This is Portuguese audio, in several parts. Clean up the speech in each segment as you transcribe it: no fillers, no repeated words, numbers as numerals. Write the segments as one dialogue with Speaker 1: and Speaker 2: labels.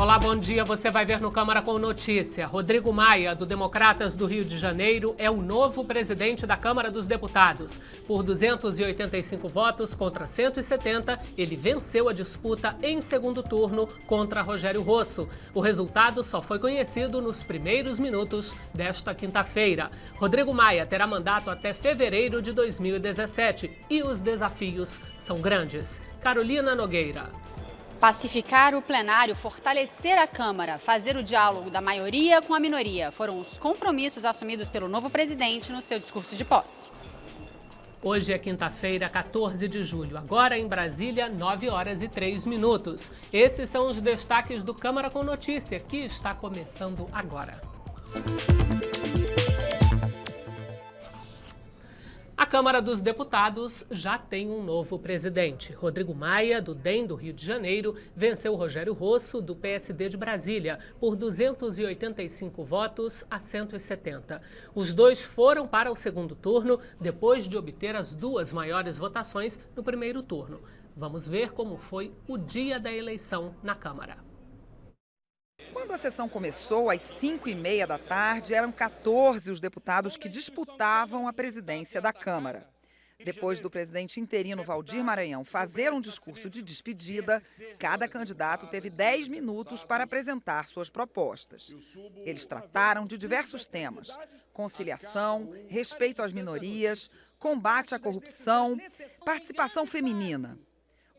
Speaker 1: Olá, bom dia. Você vai ver no Câmara com Notícia. Rodrigo Maia, do Democratas do Rio de Janeiro, é o novo presidente da Câmara dos Deputados. Por 285 votos contra 170, ele venceu a disputa em segundo turno contra Rogério Rosso. O resultado só foi conhecido nos primeiros minutos desta quinta-feira. Rodrigo Maia terá mandato até fevereiro de 2017 e os desafios são grandes. Carolina Nogueira.
Speaker 2: Pacificar o plenário, fortalecer a Câmara, fazer o diálogo da maioria com a minoria foram os compromissos assumidos pelo novo presidente no seu discurso de posse.
Speaker 1: Hoje é quinta-feira, 14 de julho. Agora em Brasília, 9h03. Esses são os destaques do Câmara com Notícia, que está começando agora. A Câmara dos Deputados já tem um novo presidente. Rodrigo Maia, do DEM do Rio de Janeiro, venceu Rogério Rosso, do PSD de Brasília, por 285 votos a 170. Os dois foram para o segundo turno, depois de obter as duas maiores votações no primeiro turno. Vamos ver como foi o dia da eleição na Câmara.
Speaker 3: Quando a sessão começou, às 5h30 da tarde, eram 14 os deputados que disputavam a presidência da Câmara. Depois do presidente interino Waldir Maranhão fazer um discurso de despedida, cada candidato teve 10 minutos para apresentar suas propostas. Eles trataram de diversos temas: conciliação, respeito às minorias, combate à corrupção, participação feminina.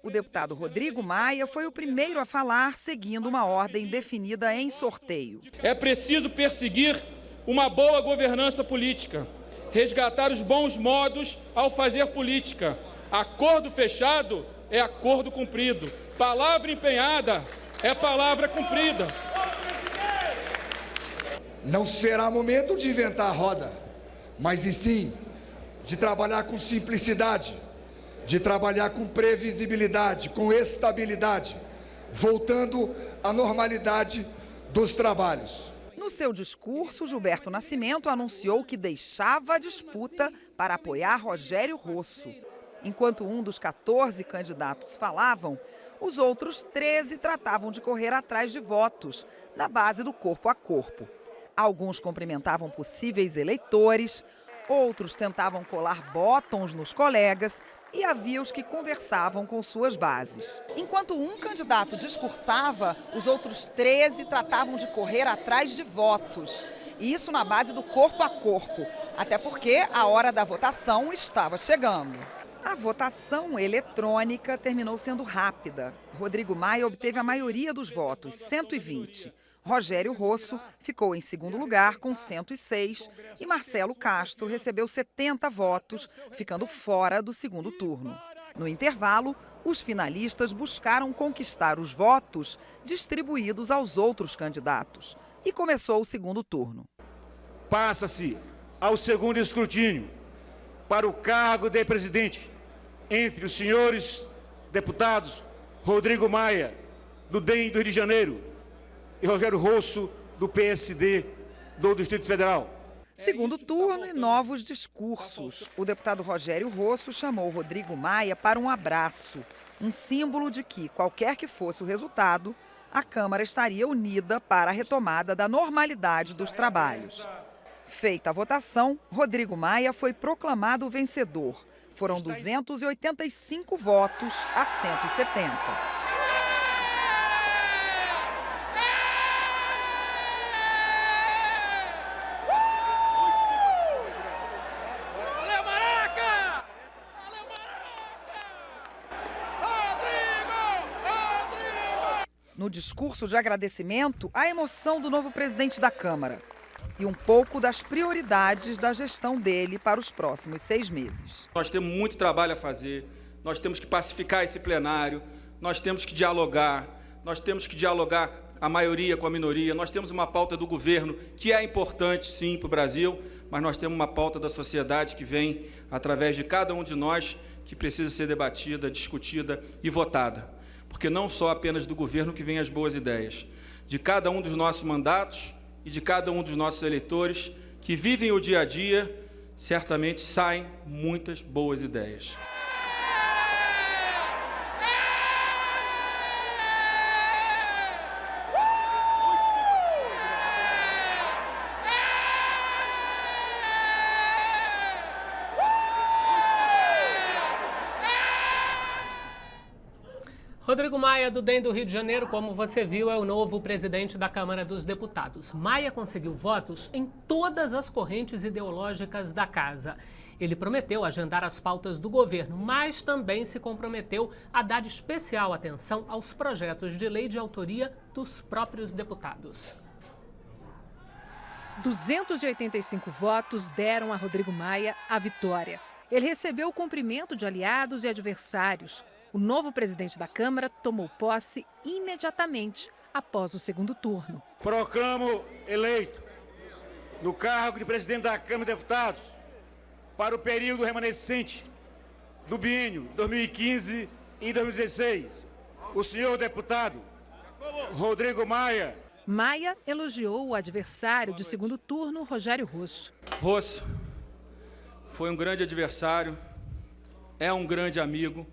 Speaker 3: O deputado Rodrigo Maia foi o primeiro a falar, seguindo uma ordem definida em sorteio.
Speaker 4: É preciso perseguir uma boa governança política, resgatar os bons modos ao fazer política. Acordo fechado é acordo cumprido. Palavra empenhada é palavra cumprida.
Speaker 5: Não será momento de inventar a roda, mas e sim de trabalhar com simplicidade, de trabalhar com previsibilidade, com estabilidade, voltando à normalidade dos trabalhos.
Speaker 3: No seu discurso, Gilberto Nascimento anunciou que deixava a disputa para apoiar Rogério Rosso. Enquanto um dos 14 candidatos falavam, os outros 13 tratavam de correr atrás de votos, na base do corpo a corpo. Alguns cumprimentavam possíveis eleitores, outros tentavam colar botões nos colegas, e havia os que conversavam com suas bases. Enquanto um candidato discursava, os outros 13 tratavam de correr atrás de votos. E isso na base do corpo a corpo, até porque a hora da votação estava chegando. A votação eletrônica terminou sendo rápida. Rodrigo Maia obteve a maioria dos votos, 120. Rogério Rosso ficou em segundo lugar com 106 e Marcelo Castro recebeu 70 votos, ficando fora do segundo turno. No intervalo, os finalistas buscaram conquistar os votos distribuídos aos outros candidatos. E começou o segundo turno.
Speaker 6: Passa-se ao segundo escrutínio para o cargo de presidente entre os senhores deputados Rodrigo Maia, do DEM do Rio de Janeiro, e Rogério Rosso, do PSD do Distrito Federal.
Speaker 3: Segundo turno e novos discursos. O deputado Rogério Rosso chamou Rodrigo Maia para um abraço, um símbolo de que, qualquer que fosse o resultado, a Câmara estaria unida para a retomada da normalidade dos trabalhos. Feita a votação, Rodrigo Maia foi proclamado vencedor. Foram 285 votos a 170. No discurso de agradecimento, a emoção do novo presidente da Câmara e um pouco das prioridades da gestão dele para os próximos 6 meses.
Speaker 4: Nós temos muito trabalho a fazer, nós temos que pacificar esse plenário, nós temos que dialogar a maioria com a minoria, nós temos uma pauta do governo que é importante, sim, para o Brasil, mas nós temos uma pauta da sociedade que vem através de cada um de nós, que precisa ser debatida, discutida e votada. Porque não só apenas do governo que vêm as boas ideias, de cada um dos nossos mandatos e de cada um dos nossos eleitores que vivem o dia a dia, certamente saem muitas boas ideias.
Speaker 1: Rodrigo Maia, do DEM do Rio de Janeiro, como você viu, é o novo presidente da Câmara dos Deputados. Maia conseguiu votos em todas as correntes ideológicas da casa. Ele prometeu agendar as pautas do governo, mas também se comprometeu a dar especial atenção aos projetos de lei de autoria dos próprios deputados.
Speaker 7: 285 votos deram a Rodrigo Maia a vitória. Ele recebeu o cumprimento de aliados e adversários. O novo presidente da Câmara tomou posse imediatamente após o segundo turno.
Speaker 6: Proclamo eleito no cargo de presidente da Câmara de Deputados para o período remanescente do biênio 2015 e 2016, o senhor deputado Rodrigo Maia.
Speaker 7: Maia elogiou o adversário de segundo turno, Rogério Rosso.
Speaker 4: Rosso foi um grande adversário, é um grande amigo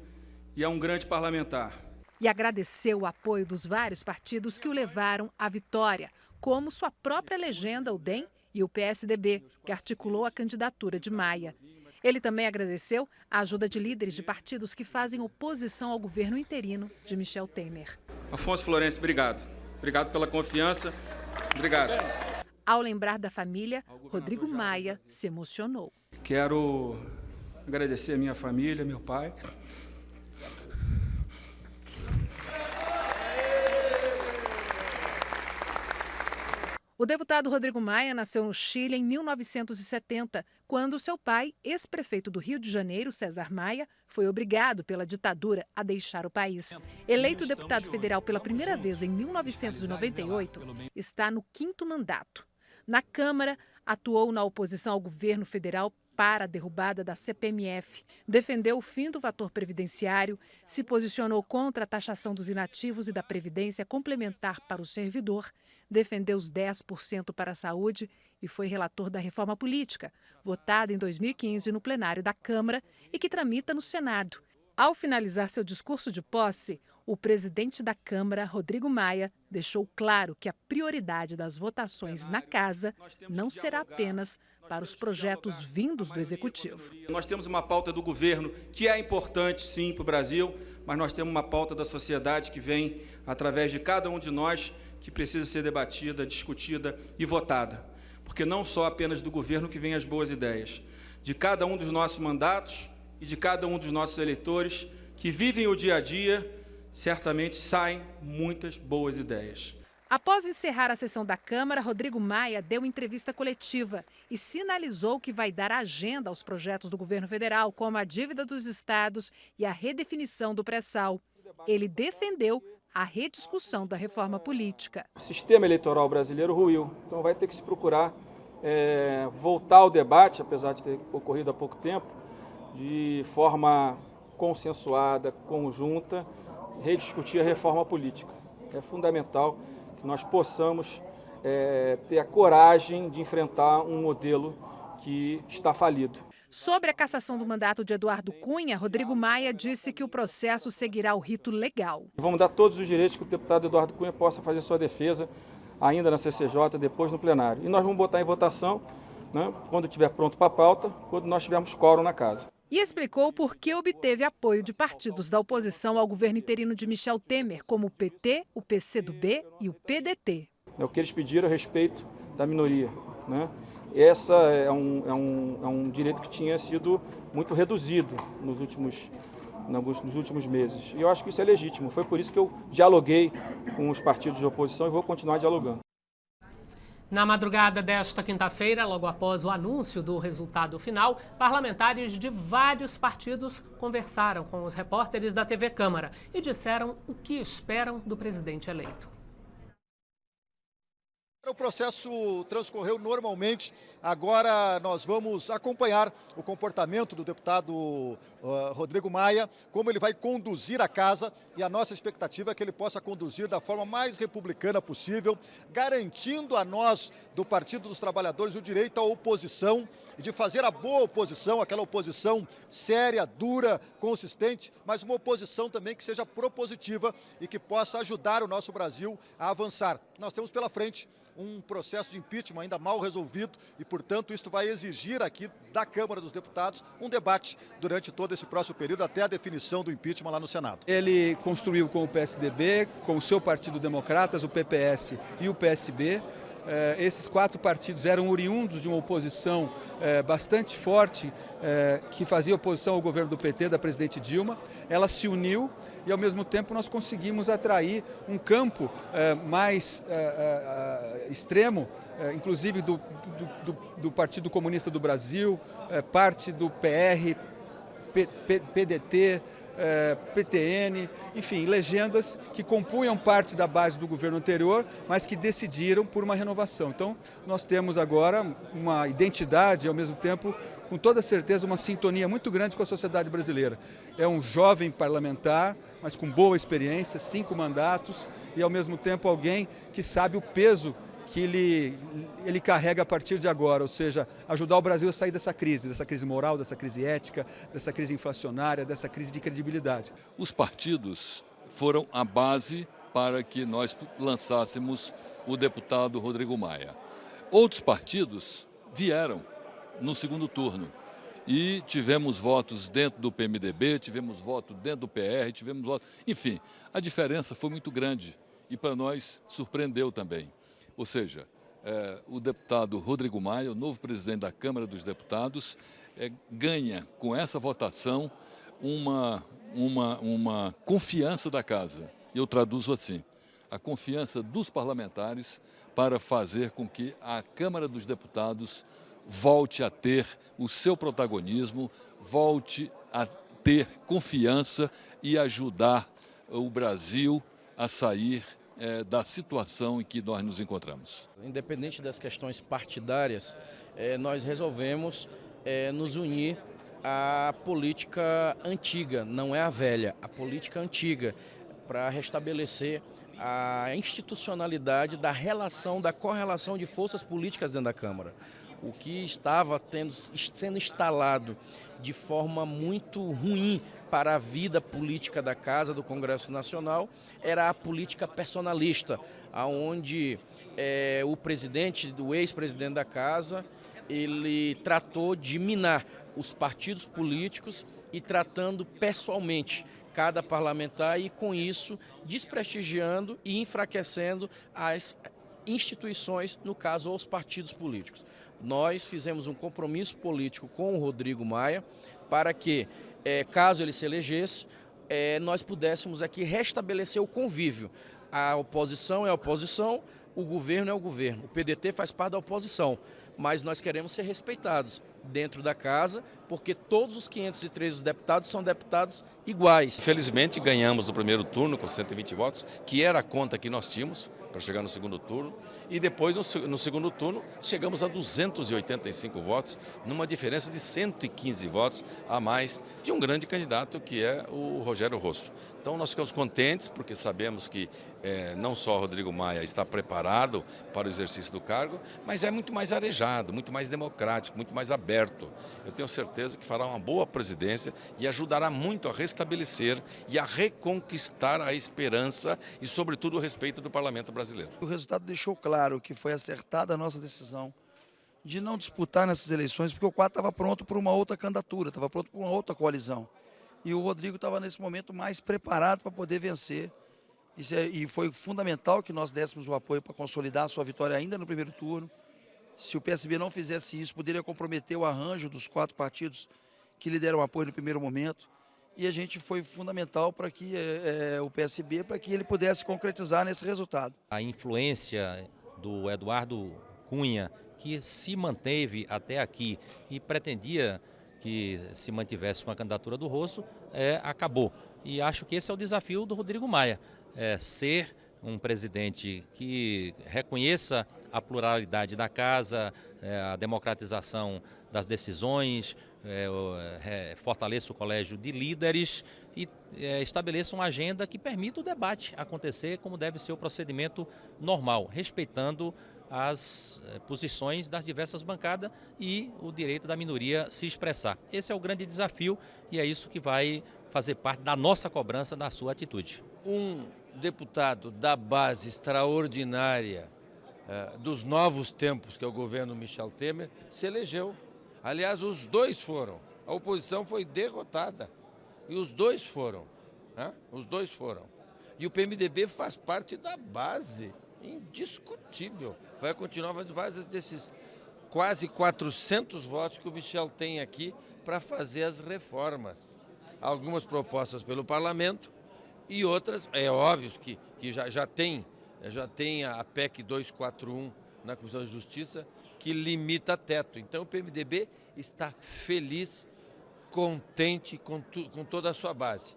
Speaker 4: e é um grande parlamentar.
Speaker 7: E agradeceu o apoio dos vários partidos que o levaram à vitória, como sua própria legenda, o DEM e o PSDB, que articulou a candidatura de Maia. Ele também agradeceu a ajuda de líderes de partidos que fazem oposição ao governo interino de Michel Temer.
Speaker 4: Afonso Florencio, obrigado. Obrigado pela confiança. Obrigado.
Speaker 7: Ao lembrar da família, Rodrigo Maia se emocionou.
Speaker 4: Quero agradecer a minha família, meu pai.
Speaker 7: O deputado Rodrigo Maia nasceu no Chile em 1970, quando seu pai, ex-prefeito do Rio de Janeiro, César Maia, foi obrigado pela ditadura a deixar o país. Eleito deputado federal pela primeira vez em 1998, está no 5º mandato. Na Câmara, atuou na oposição ao governo federal para a derrubada da CPMF, defendeu o fim do fator previdenciário, se posicionou contra a taxação dos inativos e da previdência complementar para o servidor, defendeu os 10% para a saúde e foi relator da reforma política, votada em 2015 no plenário da Câmara e que tramita no Senado. Ao finalizar seu discurso de posse, o presidente da Câmara, Rodrigo Maia, deixou claro que a prioridade das votações na casa não será apenas para os projetos vindos do Executivo.
Speaker 4: Nós temos uma pauta do governo que é importante, sim, para o Brasil, mas nós temos uma pauta da sociedade que vem através de cada um de nós, que precisa ser debatida, discutida e votada. Porque não só apenas do governo que vem as boas ideias. De cada um dos nossos mandatos e de cada um dos nossos eleitores que vivem o dia a dia, certamente saem muitas boas ideias.
Speaker 7: Após encerrar a sessão da Câmara, Rodrigo Maia deu entrevista coletiva e sinalizou que vai dar agenda aos projetos do governo federal, como a dívida dos estados e a redefinição do pré-sal. Ele defendeu a rediscussão da reforma política.
Speaker 4: O sistema eleitoral brasileiro ruiu, então vai ter que se procurar voltar ao debate, apesar de ter ocorrido há pouco tempo, de forma consensuada, conjunta, rediscutir a reforma política. É fundamental que nós possamos ter a coragem de enfrentar um modelo que está falido.
Speaker 7: Sobre a cassação do mandato de Eduardo Cunha, Rodrigo Maia disse que o processo seguirá o rito legal.
Speaker 4: Vamos dar todos os direitos que o deputado Eduardo Cunha possa fazer sua defesa ainda na CCJ, depois no plenário. E nós vamos botar em votação, né, quando estiver pronto para a pauta, quando nós tivermos quórum na casa.
Speaker 7: E explicou por que obteve apoio de partidos da oposição ao governo interino de Michel Temer, como o PT, o PCdoB e o PDT.
Speaker 4: O que eles pediram a respeito da minoria, né? Essa é um direito que tinha sido muito reduzido nos últimos meses. E eu acho que isso é legítimo. Foi por isso que eu dialoguei com os partidos de oposição e vou continuar dialogando.
Speaker 1: Na madrugada desta quinta-feira, logo após o anúncio do resultado final, parlamentares de vários partidos conversaram com os repórteres da TV Câmara e disseram o que esperam do presidente eleito.
Speaker 8: O processo transcorreu normalmente, agora nós vamos acompanhar o comportamento do deputado Rodrigo Maia, como ele vai conduzir a casa, e a nossa expectativa é que ele possa conduzir da forma mais republicana possível, garantindo a nós do Partido dos Trabalhadores o direito à oposição, de fazer a boa oposição, aquela oposição séria, dura, consistente, mas uma oposição também que seja propositiva e que possa ajudar o nosso Brasil a avançar. Nós temos pela frente um processo de impeachment ainda mal resolvido e, portanto, isso vai exigir aqui da Câmara dos Deputados um debate durante todo esse próximo período até a definição do impeachment lá no Senado.
Speaker 9: Ele construiu com o PSDB, com o seu Partido Democratas, o PPS e o PSB. Esses 4 partidos eram oriundos de uma oposição bastante forte, que fazia oposição ao governo do PT, da presidente Dilma. Ela se uniu e, ao mesmo tempo, nós conseguimos atrair um campo mais extremo, inclusive do Partido Comunista do Brasil, parte do PR, PDT, PTN, enfim, legendas que compunham parte da base do governo anterior, mas que decidiram por uma renovação. Então, nós temos agora uma identidade e, ao mesmo tempo, com toda certeza, uma sintonia muito grande com a sociedade brasileira. É um jovem parlamentar, mas com boa experiência, 5 mandatos, e, ao mesmo tempo, alguém que sabe o peso que ele carrega a partir de agora, ou seja, ajudar o Brasil a sair dessa crise moral, dessa crise ética, dessa crise inflacionária, dessa crise de credibilidade.
Speaker 10: Os partidos foram a base para que nós lançássemos o deputado Rodrigo Maia. Outros partidos vieram no segundo turno e tivemos votos dentro do PMDB, tivemos voto dentro do PR, tivemos voto... Enfim, a diferença foi muito grande e para nós surpreendeu também. Ou seja, o deputado Rodrigo Maia, o novo presidente da Câmara dos Deputados, ganha com essa votação uma confiança da casa. Eu traduzo assim, a confiança dos parlamentares para fazer com que a Câmara dos Deputados volte a ter o seu protagonismo, volte a ter confiança e ajudar o Brasil a sair da situação em que nós nos encontramos.
Speaker 11: Independente das questões partidárias, nós resolvemos nos unir à política antiga, não é a velha, a política antiga, para restabelecer a institucionalidade da relação, da correlação de forças políticas dentro da Câmara. O que estava sendo instalado de forma muito ruim para a vida política da Casa, do Congresso Nacional, era a política personalista, onde o presidente, o ex-presidente da Casa, ele tratou de minar os partidos políticos e tratando pessoalmente cada parlamentar e, com isso, desprestigiando e enfraquecendo as instituições, no caso, os partidos políticos. Nós fizemos um compromisso político com o Rodrigo Maia para que, caso ele se elegesse, nós pudéssemos aqui restabelecer o convívio. A oposição é a oposição, o governo é o governo. O PDT faz parte da oposição, mas nós queremos ser respeitados dentro da casa, porque todos os 513 deputados são deputados iguais.
Speaker 12: Infelizmente ganhamos no primeiro turno com 120 votos, que era a conta que nós tínhamos para chegar no segundo turno, e depois no segundo turno chegamos a 285 votos, numa diferença de 115 votos a mais de um grande candidato que é o Rogério Rosso. Então nós ficamos contentes porque sabemos que não só o Rodrigo Maia está preparado para o exercício do cargo, mas é muito mais arejado, muito mais democrático, muito mais aberto. Eu tenho certeza que fará uma boa presidência e ajudará muito a restabelecer e a reconquistar a esperança e, sobretudo, o respeito do parlamento brasileiro.
Speaker 13: O resultado deixou claro que foi acertada a nossa decisão de não disputar nessas eleições, porque o quadro estava pronto para uma outra candidatura, estava pronto para uma outra coalizão. E o Rodrigo estava, nesse momento, mais preparado para poder vencer. E foi fundamental que nós dessemos o apoio para consolidar a sua vitória ainda no primeiro turno. Se o PSB não fizesse isso, poderia comprometer o arranjo dos 4 partidos que lhe deram apoio no primeiro momento. E a gente foi fundamental para que o PSB, para que ele pudesse concretizar nesse resultado.
Speaker 14: A influência do Eduardo Cunha, que se manteve até aqui e pretendia que se mantivesse com a candidatura do Rosso, acabou. E acho que esse é o desafio do Rodrigo Maia, ser um presidente que reconheça a pluralidade da casa, a democratização das decisões, fortaleça o colégio de líderes e estabeleça uma agenda que permita o debate acontecer como deve ser o procedimento normal, respeitando as posições das diversas bancadas e o direito da minoria se expressar. Esse é o grande desafio e é isso que vai fazer parte da nossa cobrança da sua atitude.
Speaker 15: Um deputado da base extraordinária dos novos tempos, que é o governo Michel Temer, se elegeu. Aliás, os dois foram. A oposição foi derrotada. E os dois foram. Os dois foram. E o PMDB faz parte da base, indiscutível. Vai continuar fazendo base desses quase 400 votos que o Michel tem aqui para fazer as reformas. Algumas propostas pelo parlamento e outras, é óbvio que já tem a PEC 241 na Comissão de Justiça, que limita teto. Então o PMDB está feliz, contente com toda a sua base.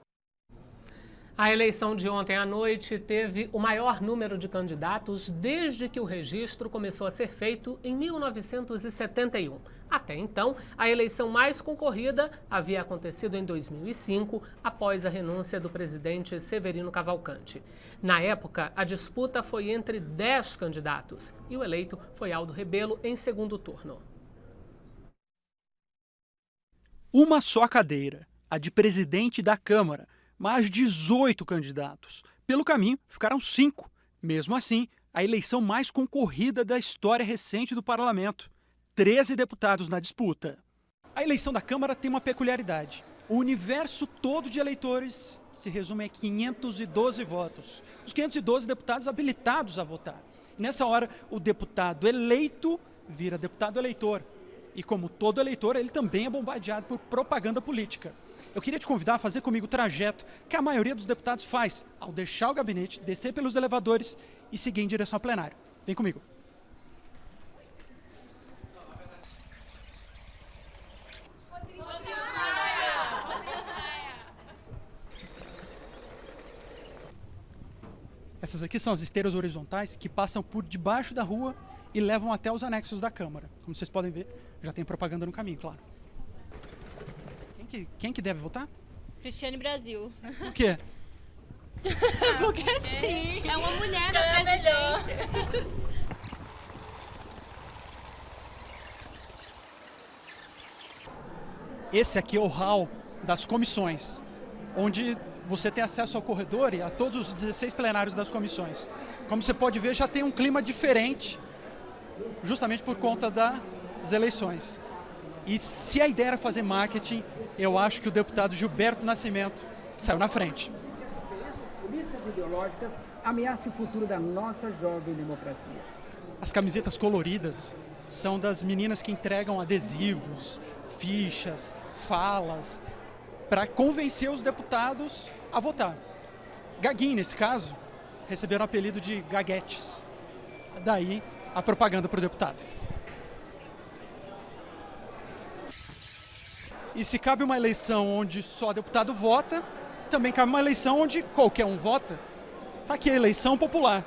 Speaker 1: A eleição de ontem à noite teve o maior número de candidatos desde que o registro começou a ser feito em 1971. Até então, a eleição mais concorrida havia acontecido em 2005, após a renúncia do presidente Severino Cavalcante. Na época, a disputa foi entre 10 candidatos e o eleito foi Aldo Rebelo em segundo turno.
Speaker 16: Uma só cadeira, a de presidente da Câmara, mas 18 candidatos. Pelo caminho, ficaram 5. Mesmo assim, a eleição mais concorrida da história recente do parlamento. 13 deputados na disputa. A eleição da Câmara tem uma peculiaridade. O universo todo de eleitores se resume a 512 votos. Os 512 deputados habilitados a votar. E nessa hora, o deputado eleito vira deputado eleitor. E como todo eleitor, ele também é bombardeado por propaganda política. Eu queria te convidar a fazer comigo o trajeto que a maioria dos deputados faz ao deixar o gabinete, descer pelos elevadores e seguir em direção ao plenário. Vem comigo. Essas aqui são as esteiras horizontais que passam por debaixo da rua e levam até os anexos da Câmara. Como vocês podem ver, já tem propaganda no caminho, claro. Quem que deve votar?
Speaker 17: Cristiane Brasil.
Speaker 16: Por quê?
Speaker 17: Porque sim. É uma mulher na presidência.
Speaker 16: Esse aqui é o hall das comissões, onde você tem acesso ao corredor e a todos os 16 plenários das comissões. Como você pode ver, já tem um clima diferente, justamente por conta das eleições. E se a ideia era fazer marketing, eu acho que o deputado Gilberto Nascimento saiu na frente.
Speaker 18: Listas ideológicas ameaçam o futuro da nossa jovem democracia.
Speaker 16: As camisetas coloridas são das meninas que entregam adesivos, fichas, falas, para convencer os deputados a votar. Gaguinho, nesse caso, receberam o apelido de gaguetes. Daí a propaganda para o deputado. E se cabe uma eleição onde só deputado vota, também cabe uma eleição onde qualquer um vota. Está aqui a eleição popular.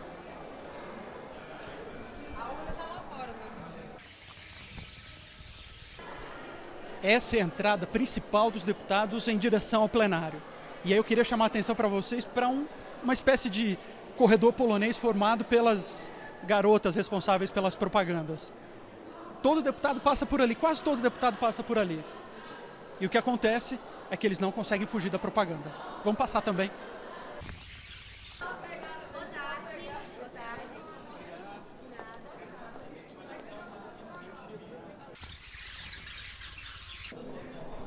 Speaker 16: Essa é a entrada principal dos deputados em direção ao plenário. E aí eu queria chamar a atenção para vocês para uma espécie de corredor polonês formado pelas garotas responsáveis pelas propagandas. Todo deputado passa por ali, quase todo deputado passa por ali. E o que acontece é que eles não conseguem fugir da propaganda. Vamos passar também.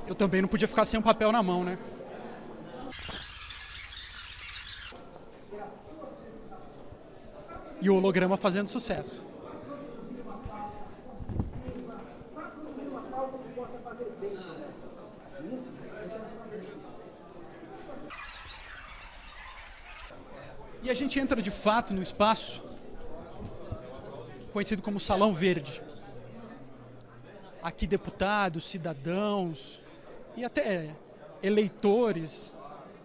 Speaker 16: Eu também não podia ficar sem um papel na mão, né? E o holograma fazendo sucesso. E a gente entra de fato no espaço conhecido como Salão Verde. Aqui deputados, cidadãos e até eleitores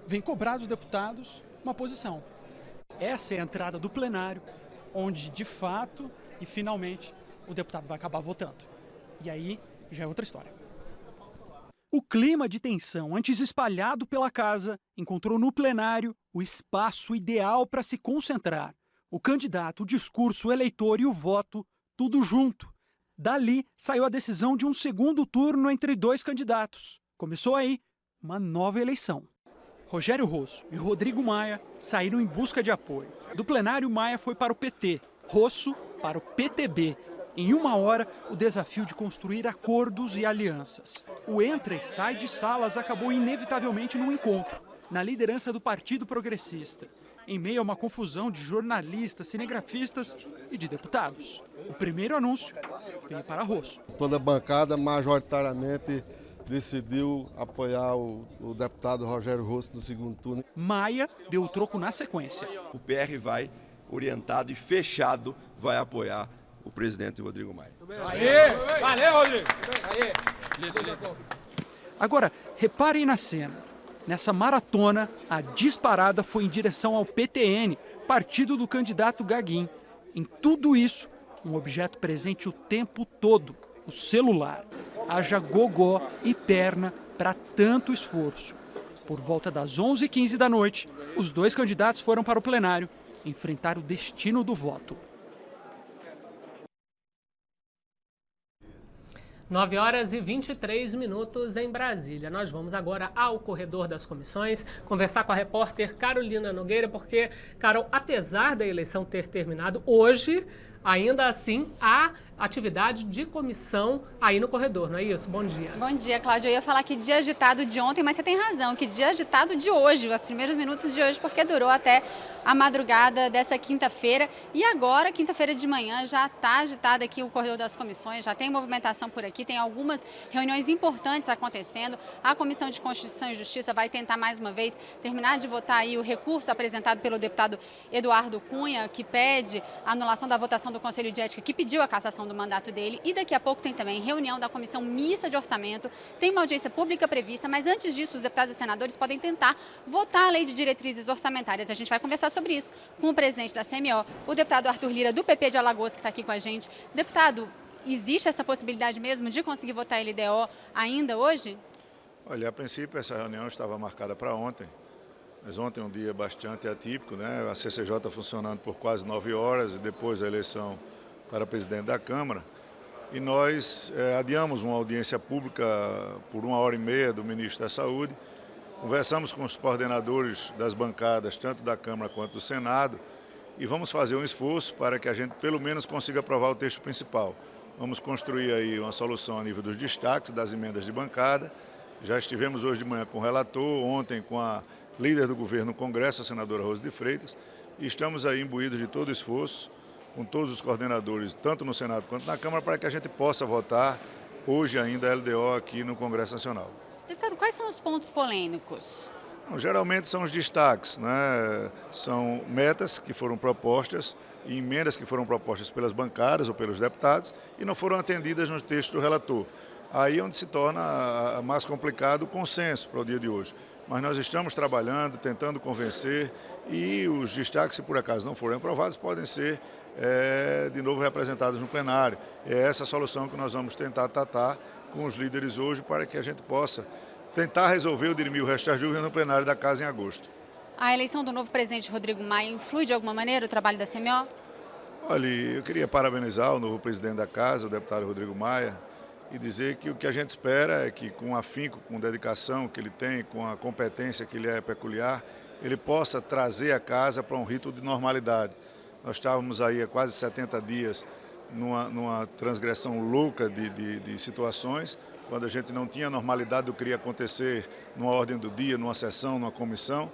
Speaker 16: vêm cobrar dos deputados uma posição. Essa é a entrada do plenário, onde de fato e finalmente o deputado vai acabar votando. E aí já é outra história. O clima de tensão antes espalhado pela casa encontrou no plenário o espaço ideal para se concentrar. O candidato, o discurso, o eleitor e o voto, tudo junto. Dali saiu a decisão de um segundo turno entre 2 candidatos. Começou aí uma nova eleição. Rogério Rosso e Rodrigo Maia saíram em busca de apoio. Do plenário, Maia foi para o PT. Rosso para o PTB. Em 1 hora, o desafio de construir acordos e alianças. O entra e sai de salas acabou inevitavelmente num encontro, na liderança do Partido Progressista, em meio a uma confusão de jornalistas, cinegrafistas e de deputados. O primeiro anúncio veio para Rosso.
Speaker 19: Toda a bancada majoritariamente decidiu apoiar o deputado Rogério Rosso no segundo turno.
Speaker 16: Maia deu o troco na sequência.
Speaker 20: O PR vai, orientado e fechado, vai apoiar o presidente Rodrigo Maia.
Speaker 6: Aê! Valeu, Rodrigo! Aê!
Speaker 16: Agora, reparem na cena. Nessa maratona, a disparada foi em direção ao PTN, partido do candidato Gaguin. Em tudo isso, um objeto presente o tempo todo, o celular. Haja gogó e perna para tanto esforço. Por volta das 11h15 da noite, os 2 candidatos foram para o plenário enfrentar o destino do voto.
Speaker 1: 9h23 em Brasília. Nós vamos agora ao corredor das comissões, conversar com a repórter Carolina Nogueira, porque, Carol, apesar da eleição ter terminado hoje, ainda assim há atividade de comissão aí no corredor, não é isso? Bom dia.
Speaker 2: Bom dia, Cláudia. Eu ia falar que dia agitado de ontem, mas você tem razão, que dia agitado de hoje, os primeiros minutos de hoje, porque durou até a madrugada dessa quinta-feira. E agora, quinta-feira de manhã, já está agitado aqui o corredor das comissões, já tem movimentação por aqui, tem algumas reuniões importantes acontecendo. A Comissão de Constituição e Justiça vai tentar mais uma vez terminar de votar aí o recurso apresentado pelo deputado Eduardo Cunha, que pede a anulação da votação do Conselho de Ética, que pediu a cassação do mandato dele. E daqui a pouco tem também reunião da Comissão Mista de Orçamento, tem uma audiência pública prevista, mas antes disso os deputados e senadores podem tentar votar a Lei de Diretrizes Orçamentárias. A gente vai conversar sobre isso com o presidente da CMO, o deputado Arthur Lira, do PP de Alagoas, que está aqui com a gente. Deputado, existe essa possibilidade mesmo de conseguir votar a LDO ainda hoje?
Speaker 21: Olha, a princípio essa reunião estava marcada para ontem, mas ontem é um dia bastante atípico, né? A CCJ funcionando por quase 9 horas e depois a eleição para presidente da Câmara. E nós adiamos uma audiência pública por 1h30 do ministro da Saúde. Conversamos com os coordenadores das bancadas, tanto da Câmara quanto do Senado, e vamos fazer um esforço para que a gente pelo menos consiga aprovar o texto principal. Vamos construir aí uma solução a nível dos destaques, das emendas de bancada. Já estivemos hoje de manhã com o relator, ontem com a líder do governo no Congresso, a senadora Rose de Freitas, e estamos aí imbuídos de todo o esforço, com todos os coordenadores, tanto no Senado quanto na Câmara, para que a gente possa votar hoje ainda a LDO aqui no Congresso Nacional.
Speaker 2: Deputado, quais são os pontos polêmicos?
Speaker 21: Não, geralmente são os destaques, né? São metas que foram propostas e emendas que foram propostas pelas bancadas ou pelos deputados e não foram atendidas no texto do relator. Aí é onde se torna mais complicado o consenso para o dia de hoje. Mas nós estamos trabalhando, tentando convencer e os destaques, se por acaso não forem aprovados, podem ser de novo representados no plenário. É essa a solução que nós vamos tentar tratar com os líderes hoje para que a gente possa tentar resolver o dirimir o resto das dúvidas no plenário da Casa em agosto.
Speaker 2: A eleição do novo presidente Rodrigo Maia influi de alguma maneira o trabalho da CMO?
Speaker 21: Olha, eu queria parabenizar o novo presidente da Casa, o deputado Rodrigo Maia, e dizer que o que a gente espera é que com afinco, com dedicação que ele tem, com a competência que lhe é peculiar, ele possa trazer a Casa para um rito de normalidade. Nós estávamos aí há quase 70 dias numa transgressão louca de situações, quando a gente não tinha normalidade do que iria acontecer numa ordem do dia, numa sessão, numa comissão.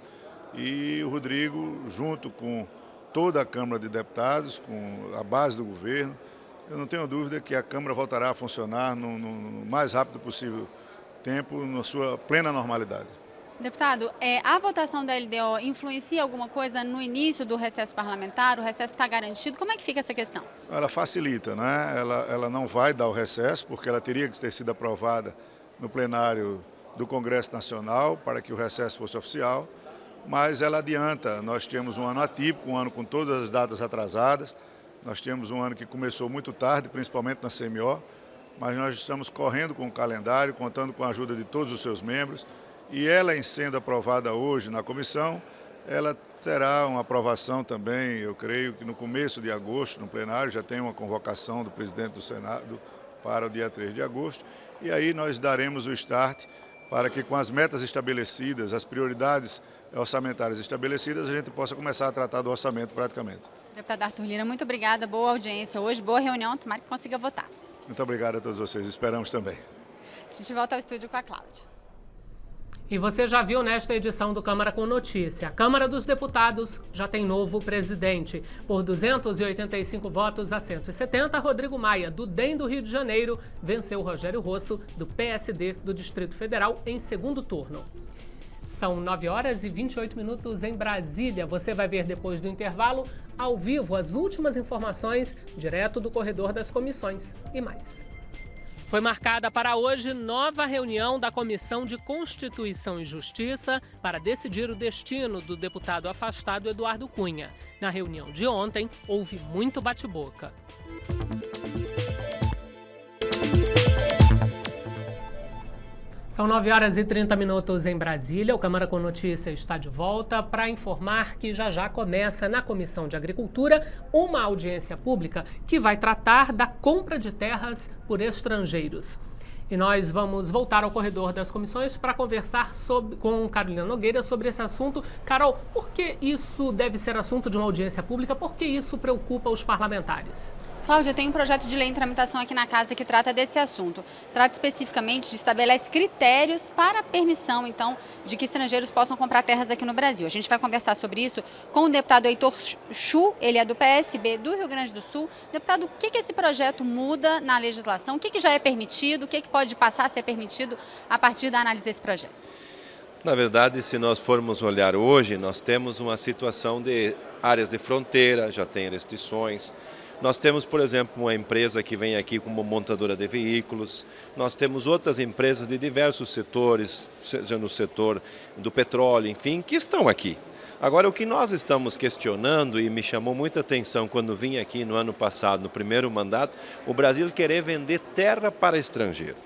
Speaker 21: E o Rodrigo, junto com toda a Câmara de Deputados, com a base do governo, eu não tenho dúvida que a Câmara voltará a funcionar no mais rápido possível tempo, na sua plena normalidade.
Speaker 2: Deputado, a votação da LDO influencia alguma coisa no início do recesso parlamentar? O recesso está garantido? Como é que fica essa questão?
Speaker 21: Ela facilita, né? Ela não vai dar o recesso, porque ela teria que ter sido aprovada no plenário do Congresso Nacional para que o recesso fosse oficial, mas ela adianta. Nós temos um ano atípico, um ano com todas as datas atrasadas, nós temos um ano que começou muito tarde, principalmente na CMO, mas nós estamos correndo com o calendário, contando com a ajuda de todos os seus membros, e ela, em sendo aprovada hoje na comissão, ela terá uma aprovação também, eu creio que no começo de agosto, no plenário, já tem uma convocação do presidente do Senado para o dia 3 de agosto, e aí nós daremos o start para que com as metas estabelecidas, as prioridades orçamentárias estabelecidas, a gente possa começar a tratar do orçamento praticamente.
Speaker 2: Deputado Arthur Lira, muito obrigada, boa audiência hoje, boa reunião, tomara que consiga votar.
Speaker 21: Muito obrigado a todos vocês, esperamos também.
Speaker 2: A gente volta ao estúdio com a Cláudia.
Speaker 1: E você já viu nesta edição do Câmara com Notícia. A Câmara dos Deputados já tem novo presidente. Por 285 votos a 170, Rodrigo Maia, do DEM do Rio de Janeiro, venceu Rogério Rosso, do PSD do Distrito Federal, em segundo turno. São 9 horas e 28 minutos em Brasília. Você vai ver depois do intervalo, ao vivo, as últimas informações, direto do corredor das comissões e mais. Foi marcada para hoje nova reunião da Comissão de Constituição e Justiça para decidir o destino do deputado afastado Eduardo Cunha. Na reunião de ontem, houve muito bate-boca. São 9 horas e 30 minutos em Brasília. O Câmara com Notícia está de volta para informar que já começa na Comissão de Agricultura uma audiência pública que vai tratar da compra de terras por estrangeiros. E nós vamos voltar ao corredor das comissões para conversar com Carolina Nogueira sobre esse assunto. Carol, por que isso deve ser assunto de uma audiência pública? Por que isso preocupa os parlamentares?
Speaker 2: Cláudia, tem um projeto de lei em tramitação aqui na casa que trata desse assunto. Trata especificamente de estabelece critérios para a permissão, então, de que estrangeiros possam comprar terras aqui no Brasil. A gente vai conversar sobre isso com o deputado Heitor Chu, ele é do PSB do Rio Grande do Sul. Deputado, o que esse projeto muda na legislação? O que já é permitido? O que pode passar a ser permitido a partir da análise desse projeto?
Speaker 5: Na verdade, se nós formos olhar hoje, nós temos uma situação de áreas de fronteira, já tem restrições. Nós temos, por exemplo, uma empresa que vem aqui como montadora de veículos. Nós temos outras empresas de diversos setores, seja no setor do petróleo, enfim, que estão aqui. Agora, o que nós estamos questionando, e me chamou muita atenção quando vim aqui no ano passado, no primeiro mandato, o Brasil querer vender terra para estrangeiro.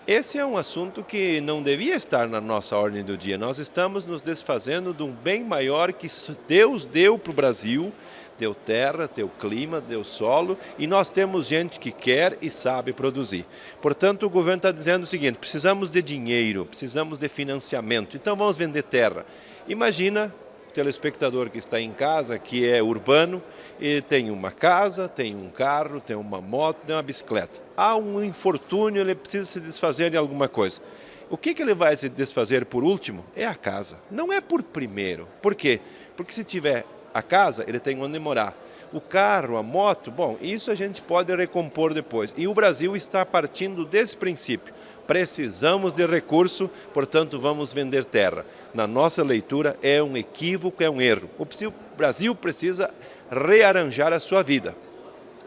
Speaker 5: Esse é um assunto que não devia estar na nossa ordem do dia. Nós estamos nos desfazendo de um bem maior que Deus deu para o Brasil. Deu terra, deu clima, deu solo e nós temos gente que quer e sabe produzir. Portanto, o governo está dizendo o seguinte, precisamos de dinheiro, precisamos de financiamento, então vamos vender terra. Imagina o telespectador que está em casa, que é urbano, e tem uma casa, tem um carro, tem uma moto, tem uma bicicleta. Há um infortúnio, ele precisa se desfazer de alguma coisa. O que ele vai se desfazer por último? É a casa, não é por primeiro. Por quê? Porque se tiver a casa, ele tem onde morar. O carro, a moto, bom, isso a gente pode recompor depois. E o Brasil está partindo desse princípio. Precisamos de recurso, portanto vamos vender terra. Na nossa leitura é um equívoco, é um erro. O Brasil precisa rearranjar a sua vida.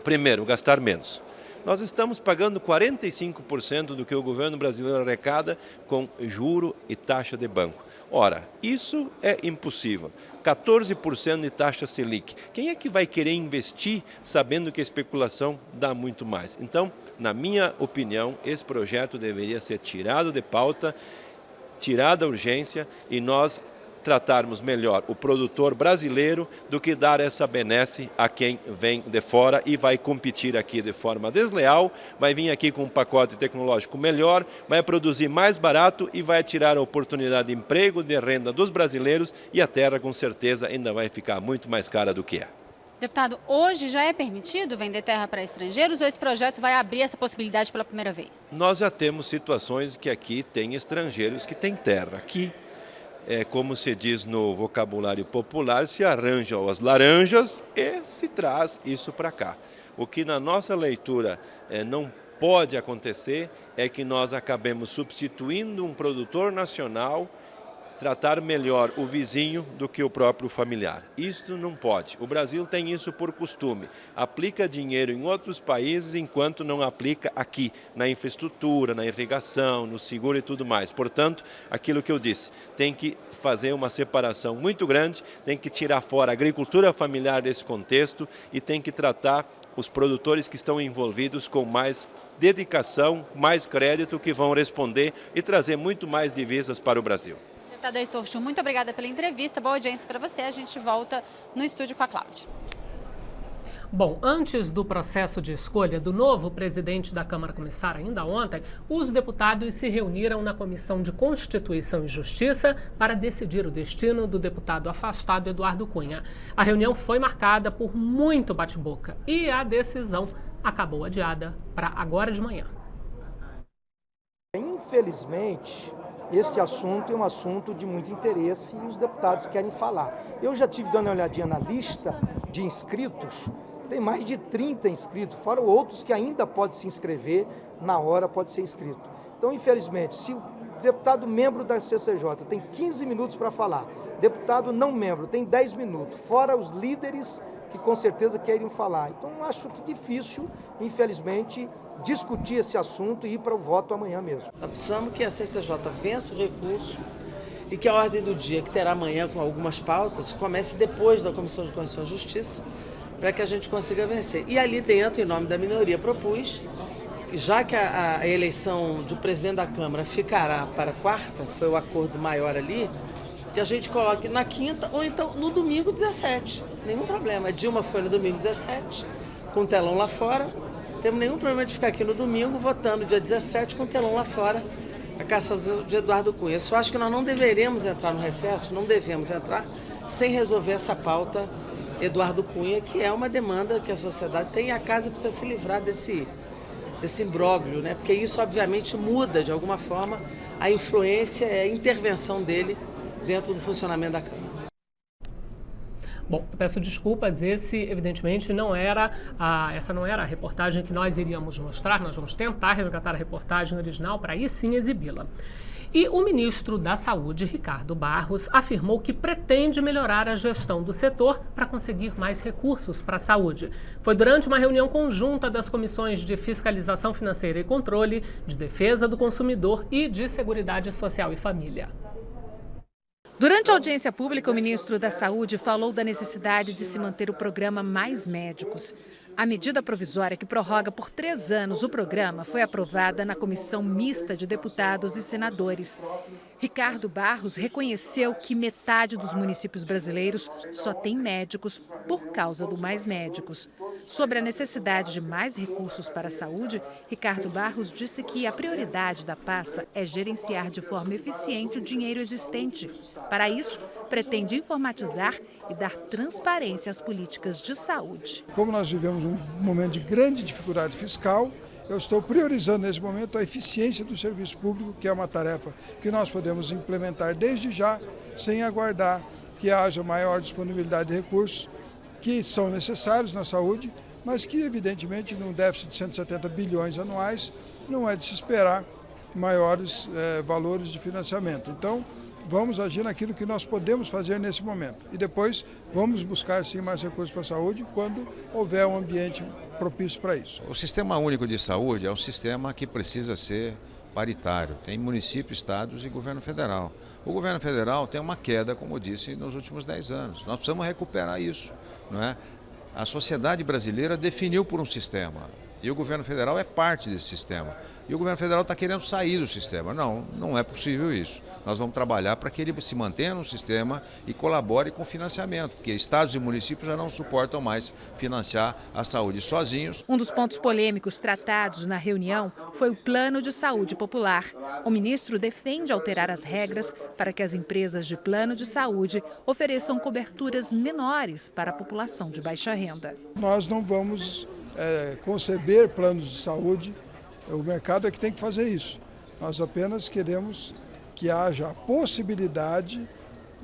Speaker 5: Primeiro, gastar menos. Nós estamos pagando 45% do que o governo brasileiro arrecada com juro e taxa de banco. Ora, isso é impossível. 14% de taxa Selic. Quem é que vai querer investir sabendo que a especulação dá muito mais? Então, na minha opinião, esse projeto deveria ser tirado de pauta, tirado da urgência e nós tratarmos melhor o produtor brasileiro do que dar essa benesse a quem vem de fora e vai competir aqui de forma desleal, vai vir aqui com um pacote tecnológico melhor, vai produzir mais barato e vai tirar a oportunidade de emprego, de renda dos brasileiros e a terra com certeza ainda vai ficar muito mais cara do que é.
Speaker 2: Deputado, hoje já é permitido vender terra para estrangeiros ou esse projeto vai abrir essa possibilidade pela primeira vez?
Speaker 5: Nós já temos situações que aqui tem estrangeiros que têm terra aqui. Como se diz no vocabulário popular, se arranjam as laranjas e se traz isso para cá. O que na nossa leitura não pode acontecer é que nós acabemos substituindo um produtor nacional, tratar melhor o vizinho do que o próprio familiar. Isso não pode. O Brasil tem isso por costume. Aplica dinheiro em outros países enquanto não aplica aqui, na infraestrutura, na irrigação, no seguro e tudo mais. Portanto, aquilo que eu disse, tem que fazer uma separação muito grande, tem que tirar fora a agricultura familiar desse contexto e tem que tratar os produtores que estão envolvidos com mais dedicação, mais crédito, que vão responder e trazer muito mais divisas para o Brasil.
Speaker 2: Deputado Heitor Chu, muito obrigada pela entrevista, boa audiência para você. A gente volta no estúdio com a Cláudia.
Speaker 1: Bom, antes do processo de escolha do novo presidente da Câmara começar ainda ontem, os deputados se reuniram na Comissão de Constituição e Justiça para decidir o destino do deputado afastado Eduardo Cunha. A reunião foi marcada por muito bate-boca e a decisão acabou adiada para agora de manhã.
Speaker 3: Infelizmente, este assunto é um assunto de muito interesse e os deputados querem falar. Eu já tive dando uma olhadinha na lista de inscritos, tem mais de 30 inscritos, fora outros que ainda podem se inscrever, na hora pode ser inscrito. Então, infelizmente, se o deputado membro da CCJ tem 15 minutos para falar, deputado não membro tem 10 minutos, fora os líderes que com certeza querem falar. Então, acho que difícil, infelizmente, discutir esse assunto e ir para o voto amanhã mesmo.
Speaker 22: Nós precisamos que a CCJ vença o recurso e que a ordem do dia, que terá amanhã com algumas pautas, comece depois da Comissão de Constituição e Justiça, para que a gente consiga vencer. E ali dentro, em nome da minoria, propus que, já que a eleição do presidente da Câmara ficará para quarta, foi o acordo maior ali, que a gente coloque na quinta ou então no domingo 17. Nenhum problema. A Dilma foi no domingo 17, com o telão lá fora. Não temos nenhum problema de ficar aqui no domingo, votando dia 17, com o telão lá fora, a cassação de Eduardo Cunha. Eu só acho que nós não deveremos entrar no recesso, não devemos entrar, sem resolver essa pauta Eduardo Cunha, que é uma demanda que a sociedade tem e a casa precisa se livrar desse imbróglio, né? Porque isso, obviamente, muda, de alguma forma, a influência e a intervenção dele dentro do funcionamento da Câmara.
Speaker 1: Bom, eu peço desculpas, evidentemente essa não era a reportagem que nós iríamos mostrar, nós vamos tentar resgatar a reportagem original para aí sim exibi-la. E o ministro da Saúde, Ricardo Barros, afirmou que pretende melhorar a gestão do setor para conseguir mais recursos para a saúde. Foi durante uma reunião conjunta das comissões de Fiscalização Financeira e Controle, de Defesa do Consumidor e de Seguridade Social e Família.
Speaker 7: Durante a audiência pública, o ministro da Saúde falou da necessidade de se manter o programa Mais Médicos. A medida provisória que prorroga por 3 anos o programa foi aprovada na Comissão Mista de Deputados e Senadores. Ricardo Barros reconheceu que metade dos municípios brasileiros só tem médicos por causa do Mais Médicos. Sobre a necessidade de mais recursos para a saúde, Ricardo Barros disse que a prioridade da pasta é gerenciar de forma eficiente o dinheiro existente. Para isso, pretende informatizar e dar transparência às políticas de saúde.
Speaker 23: Como nós vivemos um momento de grande dificuldade fiscal, eu estou priorizando nesse momento a eficiência do serviço público, que é uma tarefa que nós podemos implementar desde já, sem aguardar que haja maior disponibilidade de recursos que são necessários na saúde, mas que evidentemente num déficit de 170 bilhões anuais não é de se esperar maiores valores de financiamento. Então, vamos agir naquilo que nós podemos fazer nesse momento. E depois vamos buscar sim mais recursos para a saúde quando houver um ambiente propício para isso.
Speaker 24: O Sistema Único de Saúde é um sistema que precisa ser paritário. Tem município, estados e governo federal. O governo federal tem uma queda, como eu disse, nos últimos 10 anos. Nós precisamos recuperar isso, não é? A sociedade brasileira definiu por um sistema. E o governo federal é parte desse sistema. E o governo federal está querendo sair do sistema. Não, não é possível isso. Nós vamos trabalhar para que ele se mantenha no sistema e colabore com o financiamento, porque estados e municípios já não suportam mais financiar a saúde sozinhos.
Speaker 7: Um dos pontos polêmicos tratados na reunião foi o Plano de Saúde Popular. O ministro defende alterar as regras para que as empresas de plano de saúde ofereçam coberturas menores para a população de baixa renda.
Speaker 23: Nós não vamos conceber planos de saúde, o mercado é que tem que fazer isso. Nós apenas queremos que haja a possibilidade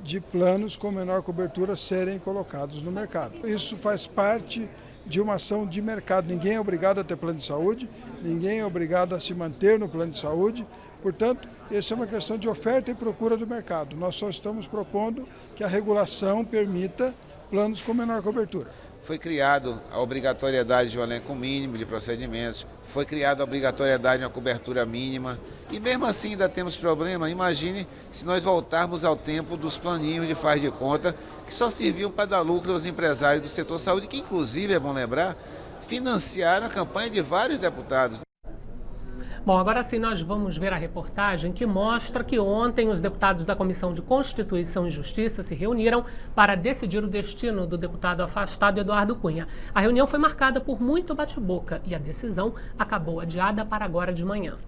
Speaker 23: de planos com menor cobertura serem colocados no mercado. Isso faz parte de uma ação de mercado. Ninguém é obrigado a ter plano de saúde, ninguém é obrigado a se manter no plano de saúde. Portanto, essa é uma questão de oferta e procura do mercado. Nós só estamos propondo que a regulação permita planos com menor cobertura.
Speaker 25: Foi criado a obrigatoriedade de um elenco mínimo de procedimentos, foi criada a obrigatoriedade de uma cobertura mínima e mesmo assim ainda temos problema. Imagine se nós voltarmos ao tempo dos planinhos de faz de conta que só serviam para dar lucro aos empresários do setor saúde, que inclusive, é bom lembrar, financiaram a campanha de vários deputados.
Speaker 1: Bom, agora sim nós vamos ver a reportagem que mostra que ontem os deputados da Comissão de Constituição e Justiça se reuniram para decidir o destino do deputado afastado Eduardo Cunha. A reunião foi marcada por muito bate-boca e a decisão acabou adiada para agora de manhã.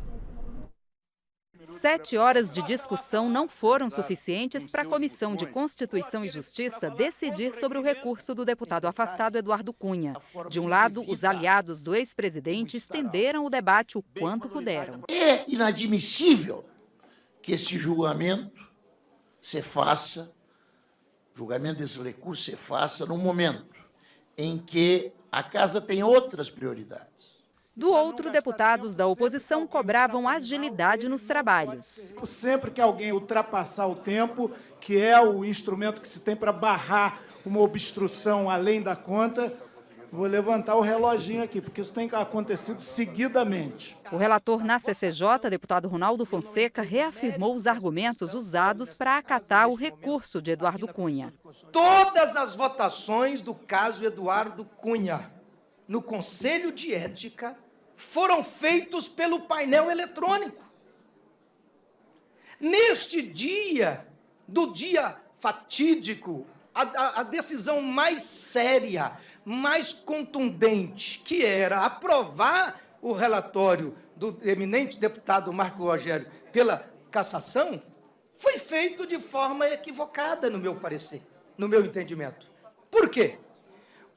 Speaker 4: 7 horas de discussão não foram suficientes para a Comissão de Constituição e Justiça decidir sobre o recurso do deputado afastado Eduardo Cunha. De um lado, os aliados do ex-presidente estenderam o debate o quanto puderam.
Speaker 8: É inadmissível que esse julgamento se faça, julgamento desse recurso se faça no momento em que a Casa tem outras prioridades.
Speaker 4: Do outro, deputados da oposição cobravam agilidade nos trabalhos.
Speaker 9: Sempre que alguém ultrapassar o tempo, que é o instrumento que se tem para barrar uma obstrução além da conta, vou levantar o reloginho aqui, porque isso tem acontecido seguidamente.
Speaker 4: O relator na CCJ, deputado Ronaldo Fonseca, reafirmou os argumentos usados para acatar o recurso de Eduardo Cunha.
Speaker 10: Todas as votações do caso Eduardo Cunha no Conselho de Ética foram feitos pelo painel eletrônico. Neste dia, do dia fatídico, a decisão mais séria, mais contundente, que era aprovar o relatório do eminente deputado Marco Rogério pela cassação, foi feito de forma equivocada, no meu parecer, no meu entendimento. Por quê?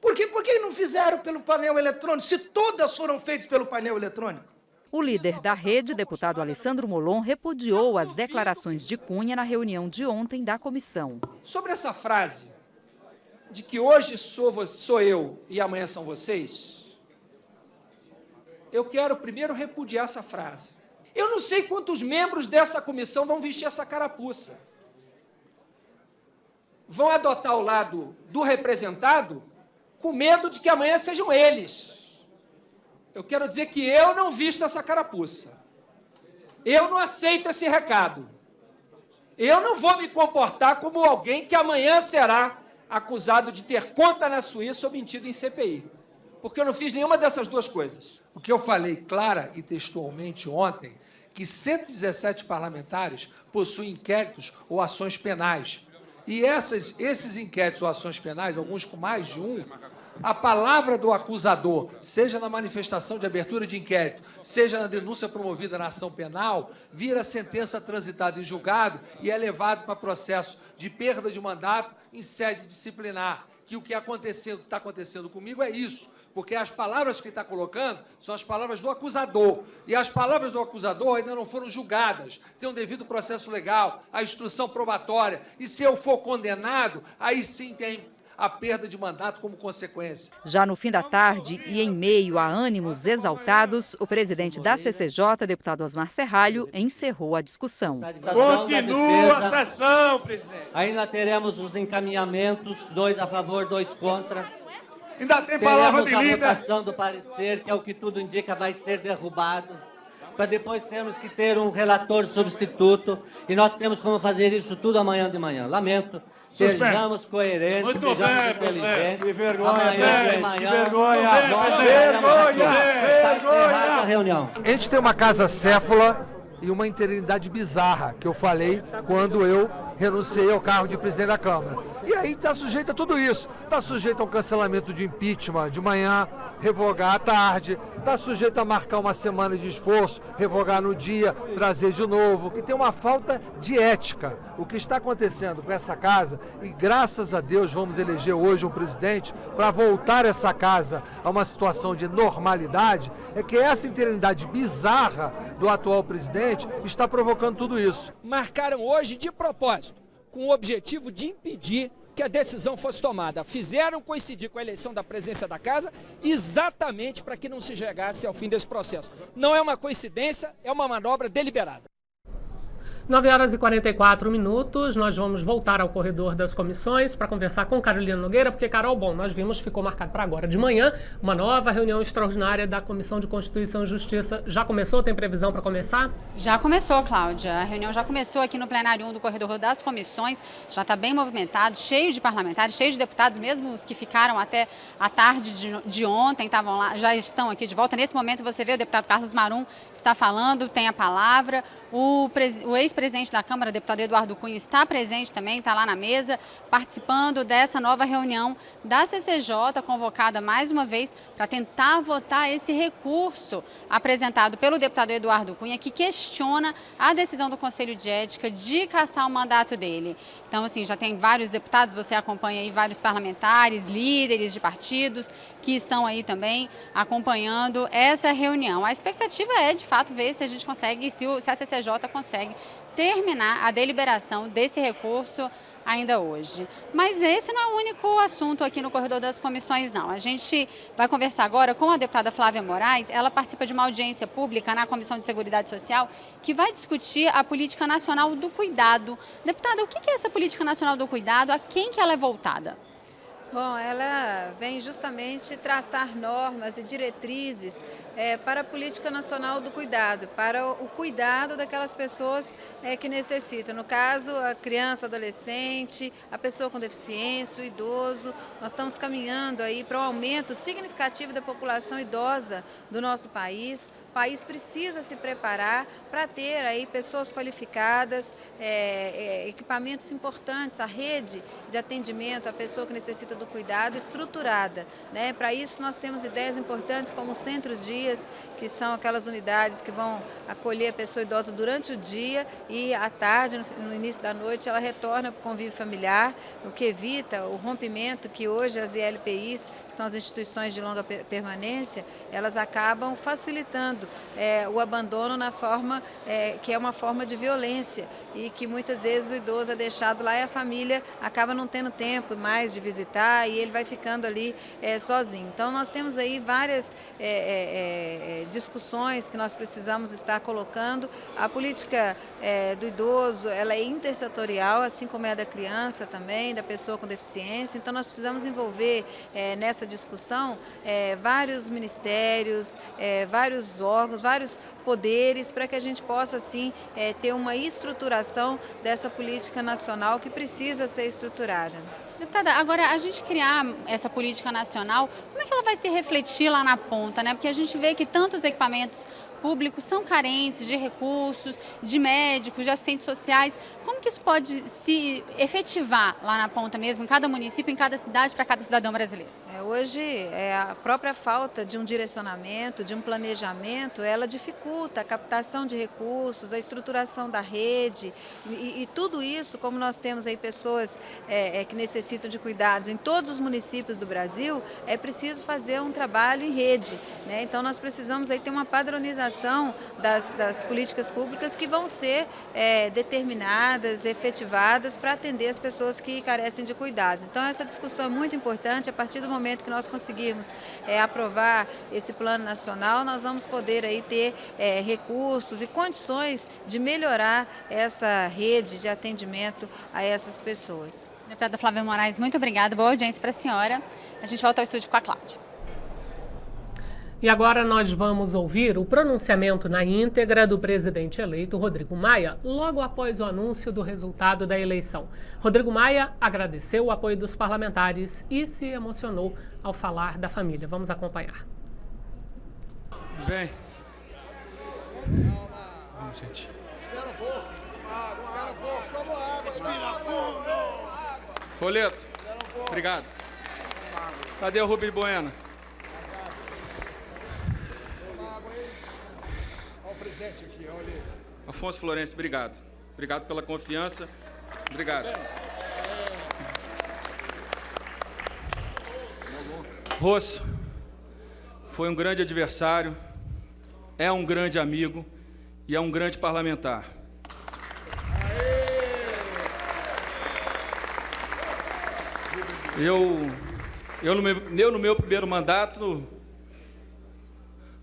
Speaker 10: Por que não fizeram pelo painel eletrônico, se todas foram feitas pelo painel eletrônico?
Speaker 4: O líder da rede, deputado Alessandro Molon, repudiou as declarações de Cunha na reunião de ontem da comissão.
Speaker 11: Sobre essa frase de que hoje sou eu e amanhã são vocês, eu quero primeiro repudiar essa frase. Eu não sei quantos membros dessa comissão vão vestir essa carapuça. Vão adotar o lado do representado com medo de que amanhã sejam eles. Eu quero dizer que eu não visto essa carapuça. Eu não aceito esse recado. Eu não vou me comportar como alguém que amanhã será acusado de ter conta na Suíça ou mentido em CPI. Porque eu não fiz nenhuma dessas duas coisas.
Speaker 26: O que eu falei clara e textualmente ontem, que 117 parlamentares possuem inquéritos ou ações penais. E esses inquéritos ou ações penais, alguns com mais de um, a palavra do acusador, seja na manifestação de abertura de inquérito, seja na denúncia promovida na ação penal, vira sentença transitada em julgado e é levado para processo de perda de mandato em sede disciplinar. Que o que está acontecendo comigo é isso, porque as palavras que ele está colocando são as palavras do acusador. E as palavras do acusador ainda não foram julgadas. Tem um devido processo legal, a instrução probatória. E se eu for condenado, aí sim tem a perda de mandato como consequência.
Speaker 4: Já no fim da tarde e em meio a ânimos exaltados, o presidente da CCJ, deputado Osmar Serralho, encerrou a discussão.
Speaker 9: Continua a sessão, presidente.
Speaker 27: Ainda teremos os encaminhamentos, 2 a favor, 2 contra.
Speaker 9: Ainda tem palavra de líder.
Speaker 27: A votação do parecer, que é o que tudo indica, vai ser derrubado. Para depois termos que ter um relator substituto. E nós temos como fazer isso tudo amanhã de manhã. Lamento. Sejamos coerentes, sejamos inteligentes.
Speaker 9: Que vergonha,
Speaker 27: amanhã de manhã, nós
Speaker 9: vergonha,
Speaker 27: está encerrada a reunião.
Speaker 28: A gente tem uma casa céfala e uma interinidade bizarra, que eu falei quando eu renunciei ao cargo de presidente da Câmara. E aí está sujeito a tudo isso. Está sujeito ao cancelamento de impeachment de manhã, revogar à tarde. Está sujeito a marcar uma semana de esforço, revogar no dia, trazer de novo. E tem uma falta de ética. O que está acontecendo com essa casa, e graças a Deus vamos eleger hoje um presidente para voltar essa casa a uma situação de normalidade, é que essa interinidade bizarra do atual presidente está provocando tudo isso.
Speaker 29: Marcaram hoje de propósito, com o objetivo de impedir que a decisão fosse tomada. Fizeram coincidir com a eleição da presidência da casa exatamente para que não se chegasse ao fim desse processo. Não é uma coincidência, é uma manobra deliberada.
Speaker 1: 9h44, nós vamos voltar ao corredor das comissões para conversar com Carolina Nogueira, porque, Carol, nós vimos, ficou marcado para agora de manhã, uma nova reunião extraordinária da Comissão de Constituição e Justiça. Já começou? Tem previsão para começar?
Speaker 2: Já começou, Cláudia. A reunião já começou aqui no plenário 1 do corredor das comissões, já está bem movimentado, cheio de parlamentares, cheio de deputados, mesmo os que ficaram até a tarde de ontem, estavam lá, já estão aqui de volta. Nesse momento você vê o deputado Carlos Marum está falando, tem a palavra. O ex-presidente da Câmara, o deputado Eduardo Cunha, está presente também, está lá na mesa, participando dessa nova reunião da CCJ, convocada mais uma vez para tentar votar esse recurso apresentado pelo deputado Eduardo Cunha, que questiona a decisão do Conselho de Ética de cassar o mandato dele. Então, assim, já tem vários deputados, você acompanha aí vários parlamentares, líderes de partidos que estão aí também acompanhando essa reunião. A expectativa é, de fato, ver se a gente consegue, se a CCJ consegue terminar a deliberação desse recurso ainda hoje. Mas esse não é o único assunto aqui no corredor das comissões, não. A gente vai conversar agora com a deputada Flávia Moraes. Ela participa de uma audiência pública na Comissão de Seguridade Social que vai discutir a Política Nacional do Cuidado. Deputada, o que é essa Política Nacional do Cuidado? A quem que ela é voltada?
Speaker 6: Bom, ela vem justamente traçar normas e diretrizes para a Política Nacional do Cuidado, para o cuidado daquelas pessoas que necessitam. No caso, a criança, adolescente, a pessoa com deficiência, o idoso. Nós estamos caminhando aí para um aumento significativo da população idosa do nosso país. O país precisa se preparar para ter aí pessoas qualificadas, equipamentos importantes, a rede de atendimento à pessoa que necessita do cuidado estruturada, né? Para isso nós temos ideias importantes como centros-dias, que são aquelas unidades que vão acolher a pessoa idosa durante o dia e à tarde, no início da noite, ela retorna para o convívio familiar, o que evita o rompimento que hoje as ILPIs, que são as instituições de longa permanência, elas acabam facilitando o abandono na forma que é uma forma de violência e que muitas vezes o idoso é deixado lá e a família acaba não tendo tempo mais de visitar e ele vai ficando ali sozinho. Então nós temos aí várias discussões que nós precisamos estar colocando. A política do idoso, ela é intersetorial, assim como é a da criança também, da pessoa com deficiência. Então nós precisamos envolver nessa discussão vários ministérios, vários órgãos, vários poderes, para que a gente possa, assim, ter uma estruturação dessa política nacional que precisa ser estruturada.
Speaker 2: Deputada, agora a gente criar essa política nacional, como é que ela vai se refletir lá na ponta, né? Porque a gente vê que tantos equipamentos públicos são carentes de recursos, de médicos, de assistentes sociais. Como que isso pode se efetivar lá na ponta mesmo, em cada município, em cada cidade, para cada cidadão brasileiro?
Speaker 6: Hoje, a própria falta de um direcionamento, de um planejamento, ela dificulta a captação de recursos, a estruturação da rede e tudo isso, como nós temos aí pessoas que necessitam de cuidados em todos os municípios do Brasil, é preciso fazer um trabalho em rede, né? Então nós precisamos aí ter uma padronização das políticas públicas que vão ser determinadas, efetivadas para atender as pessoas que carecem de cuidados. Então essa discussão é muito importante. A partir do momento que nós conseguirmos aprovar esse plano nacional, nós vamos poder aí ter recursos e condições de melhorar essa rede de atendimento a essas pessoas.
Speaker 2: Deputada Flávia Moraes, muito obrigada. Boa audiência para a senhora. A gente volta ao estúdio com a Cláudia.
Speaker 1: E agora nós vamos ouvir o pronunciamento na íntegra do presidente eleito, Rodrigo Maia, logo após o anúncio do resultado da eleição. Rodrigo Maia agradeceu o apoio dos parlamentares e se emocionou ao falar da família. Vamos acompanhar.
Speaker 16: Bem. Vamos, gente. Folheto, obrigado. Cadê o Rubens Bueno? Afonso Florencio, obrigado. Obrigado pela confiança. Obrigado. Rosso foi um grande adversário, é um grande amigo e é um grande parlamentar. Eu no meu primeiro mandato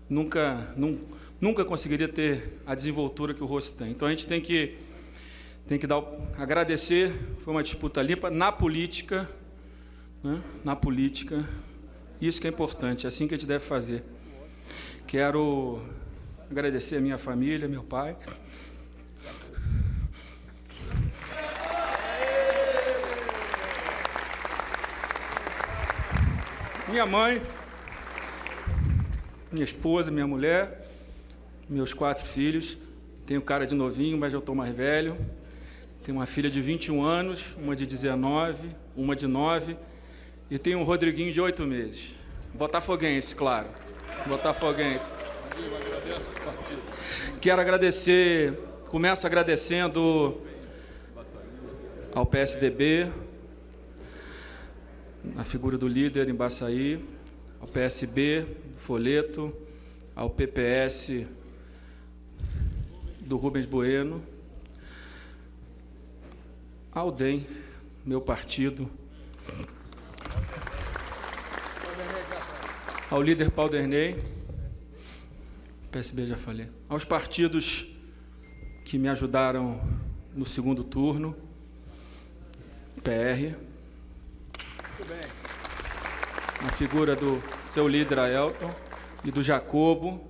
Speaker 16: nunca conseguiria ter a desenvoltura que o Rosso tem. Então a gente tem que Tem que agradecer, foi uma disputa limpa na política, né? Na política, isso que é importante, é assim que a gente deve fazer. Quero agradecer a minha família, meu pai. Minha mãe, minha esposa, minha mulher, meus 4 filhos. Tenho cara de novinho, mas eu estou mais velho. Tenho uma filha de 21 anos, uma de 19, uma de 9 e tenho um Rodriguinho de 8 meses. Botafoguense, claro. Botafoguense. Quero agradecer, começo agradecendo ao PSDB, a figura do líder em Baçaí, ao PSB, do Folheto, ao PPS do Rubens Bueno, ao DEM, meu partido, ao líder Paulderney, PSB já falei, aos partidos que me ajudaram no segundo turno, PR, na figura do seu líder Aelton e do Jacobo,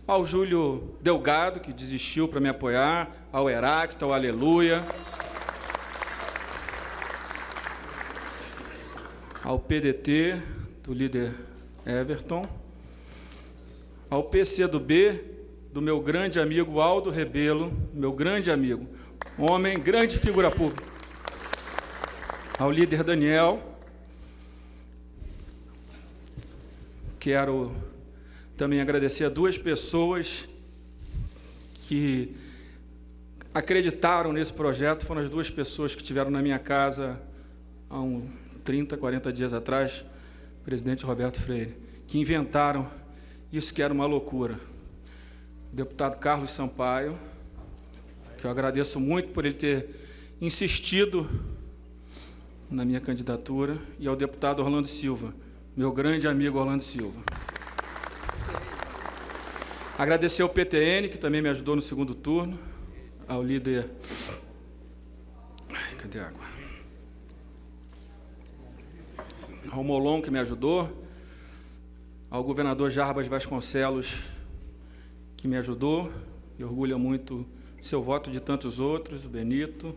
Speaker 16: ao Júlio Delgado, que desistiu para me apoiar, ao Heracto, ao Aleluia, ao PDT, do líder Everton, ao PCdoB, do meu grande amigo Aldo Rebelo, meu grande amigo, homem, grande figura pública, ao líder Daniel. Quero também agradecer a 2 pessoas que acreditaram nesse projeto. Foram as 2 pessoas que estiveram na minha casa há 30, 40 dias atrás, o presidente Roberto Freire, que inventaram isso que era uma loucura. O deputado Carlos Sampaio, que eu agradeço muito por ele ter insistido na minha candidatura, e ao deputado Orlando Silva, meu grande amigo Orlando Silva. Agradecer ao PTN, que também me ajudou no segundo turno, ao líder... Cadê a água? Ao Molon, que me ajudou, ao governador Jarbas Vasconcelos, que me ajudou, e orgulha muito seu voto de tantos outros, o Benito.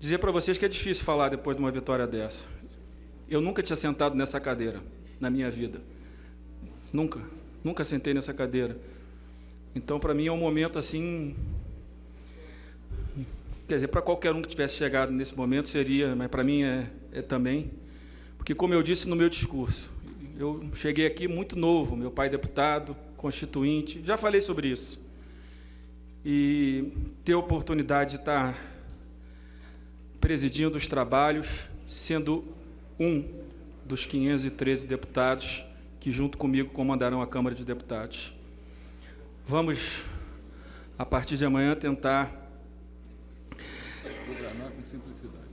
Speaker 16: Dizer para vocês que é difícil falar depois de uma vitória dessa. Eu nunca tinha sentado nessa cadeira na minha vida. Nunca sentei nessa cadeira. Então, para mim, é um momento assim... Quer dizer, para qualquer um que tivesse chegado nesse momento seria, mas para mim é também. Porque, como eu disse no meu discurso, eu cheguei aqui muito novo, meu pai deputado, constituinte, já falei sobre isso. E ter a oportunidade de estar presidindo os trabalhos, sendo um dos 513 deputados que, junto comigo, comandarão a Câmara de Deputados. Vamos, a partir de amanhã, tentar governar com simplicidade.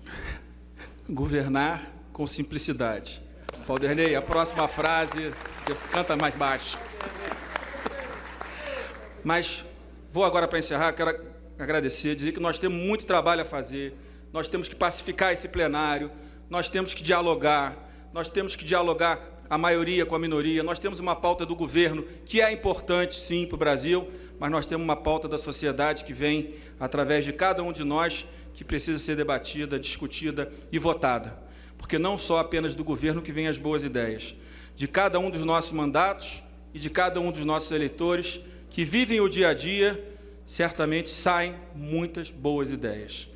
Speaker 16: Governar com simplicidade. Paulderney, a próxima frase, você canta mais baixo. Mas vou agora, para encerrar, quero agradecer, dizer que nós temos muito trabalho a fazer, nós temos que pacificar esse plenário, nós temos que dialogar a maioria com a minoria, nós temos uma pauta do governo que é importante, sim, para o Brasil, mas nós temos uma pauta da sociedade que vem através de cada um de nós, que precisa ser debatida, discutida e votada. Porque não só apenas do governo que vêm as boas ideias, de cada um dos nossos mandatos e de cada um dos nossos eleitores que vivem o dia a dia, certamente saem muitas boas ideias.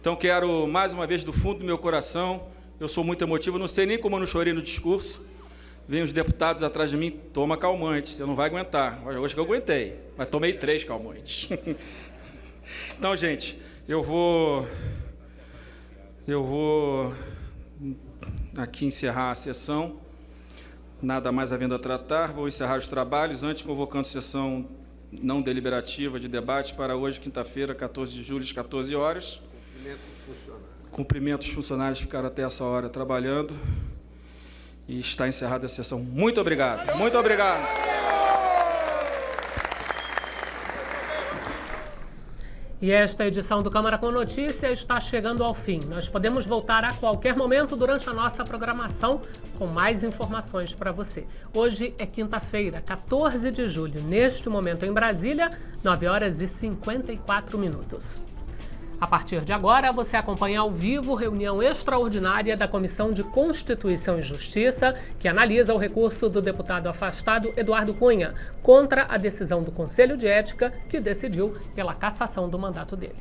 Speaker 16: Então, quero, mais uma vez, do fundo do meu coração, eu sou muito emotivo, não sei nem como eu não chorei no discurso. Vem os deputados atrás de mim, toma calmante, você não vai aguentar. Hoje que eu aguentei, mas tomei 3 calmantes. Então, gente, eu vou aqui encerrar a sessão, nada mais havendo a tratar, vou encerrar os trabalhos, antes convocando sessão não deliberativa de debate para hoje, quinta-feira, 14 de julho, às 14 horas. Cumprimento os funcionários que ficaram até essa hora trabalhando. E está encerrada a sessão. Muito obrigado. Muito obrigado.
Speaker 1: E esta edição do Câmara com Notícia está chegando ao fim. Nós podemos voltar a qualquer momento durante a nossa programação com mais informações para você. Hoje é quinta-feira, 14 de julho. Neste momento em Brasília, 9h54. A partir de agora, você acompanha ao vivo reunião extraordinária da Comissão de Constituição e Justiça, que analisa o recurso do deputado afastado Eduardo Cunha contra a decisão do Conselho de Ética, que decidiu pela cassação do mandato dele.